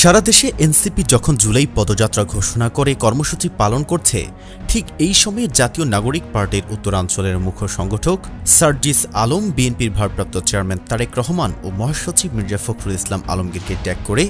সারা দেশে এনসিপি যখন জুলাই পদযাত্রা ঘোষণা করে কর্মসূচি পালন করছে, ঠিক এই সময়ে জাতীয় নাগরিক পার্টির উত্তরাঞ্চলের মুখ্য সংগঠক সার্জিস আলম বিএনপির ভারপ্রাপ্ত চেয়ারম্যান তারেক রহমান ও মহাসচিব মির্জা ফখরুল ইসলাম আলমগীরকে ট্যাগ করে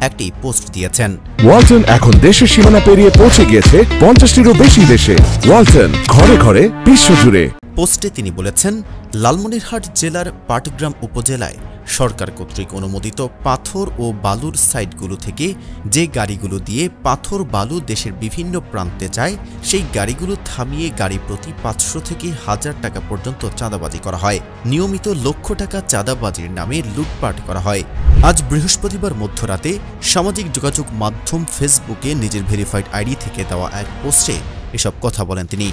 একটি পোস্ট দিয়েছেন। ওয়ালটন এখন দেশের সীমানা পেরিয়ে পৌঁছে গিয়েছে 50টিরও বেশি দেশে। ওয়ালটন, ঘরে ঘরে, বিশ্বজুড়ে। পোস্টে তিনি বলেছেন, লালমনিরহাট জেলার পাটগ্রাম উপজেলায় সরকার কর্তৃক অনুমোদিত পাথর ও বালুর সাইটগুলো থেকে যে গাড়িগুলো দিয়ে পাথর বালু দেশের বিভিন্ন প্রান্তে যায়, সেই গাড়িগুলো থামিয়ে গাড়ি প্রতি 500 থেকে 1000 টাকা পর্যন্ত চাঁদাবাজি করা হয়। নিয়মিত লক্ষ টাকা চাঁদাবাজির নামে লুটপাট করা হয়। আজ বৃহস্পতিবার মধ্যরাতে সামাজিক যোগাযোগ মাধ্যম ফেসবুকে নিজের ভেরিফাইড আইডি থেকে দেওয়া এক পোস্টে এসব কথা বলেন তিনি।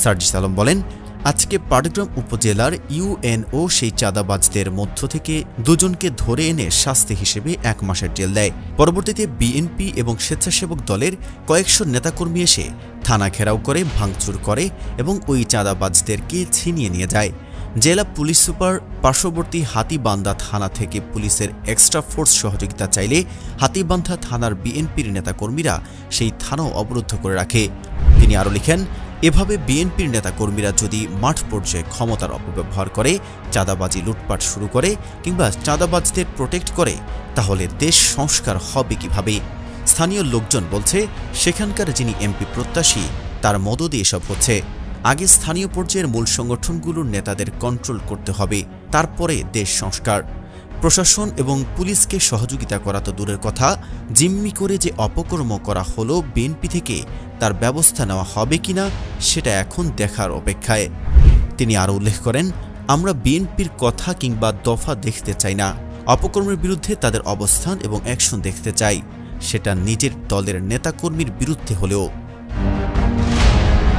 সার্জিস আলম বলেন, আজকে পাটগ্রাম উপজেলার ইউএনও সেই চাঁদাবাজদের মধ্য থেকে দুজনকে ধরে এনে শাস্তি হিসেবে 1 মাসের জেল দেয়। পরবর্তীতে বিএনপি এবং স্বেচ্ছাসেবক দলের কয়েকশো নেতাকর্মী এসে থানা ঘেরাও করে ভাঙচুর করে এবং ওই চাঁদাবাজদেরকে ছিনিয়ে নিয়ে যায়। জেলা পুলিশ সুপার পার্শ্ববর্তী হাতীবান্ধা থানা থেকে পুলিশের এক্সট্রা ফোর্স সহযোগিতা চাইলে হাতীবান্ধা থানার বিএনপির নেতাকর্মীরা সেই থানাও অবরুদ্ধ করে রাখে। তিনি আরও লিখেন, এভাবে বিএনপির নেতাকর্মীরা যদি মাঠ পর্যায়ে ক্ষমতার অপব্যবহার করে, চাঁদাবাজি লুটপাট শুরু করে কিংবা চাঁদাবাজদের প্রোটেক্ট করে, তাহলে দেশ সংস্কার হবে কিভাবে? স্থানীয় লোকজন বলছে, সেখানকার যিনি এমপি প্রত্যাশী তার মদদে এসব হচ্ছে। আগে স্থানীয় পর্যায়ের মূল সংগঠনগুলোর নেতাদের কন্ট্রোল করতে হবে, তারপরে দেশ সংস্কার। প্রশাসন এবং পুলিশকে সহযোগিতা করা তো দূরের কথা, জিম্মি করে যে অপকর্ম করা হলো বিএনপি থেকে, তার ব্যবস্থা নেওয়া হবে কিনা সেটা এখন দেখার অপেক্ষায়। তিনি আরও উল্লেখ করেন, আমরা বিএনপির কথা কিংবা দফা দেখতে চাই না, অপকর্মের বিরুদ্ধে তাদের অবস্থান এবং অ্যাকশন দেখতে চাই, সেটা নিজের দলের নেতাকর্মীর বিরুদ্ধে হলেও।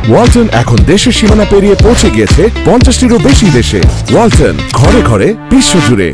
ওয়ালটন এখন দেশের সীমানা পেরিয়ে পৌঁছে গিয়েছে 50টিরও বেশি দেশে। ওয়ালটন, ঘরে ঘরে, বিশ্বজুড়ে।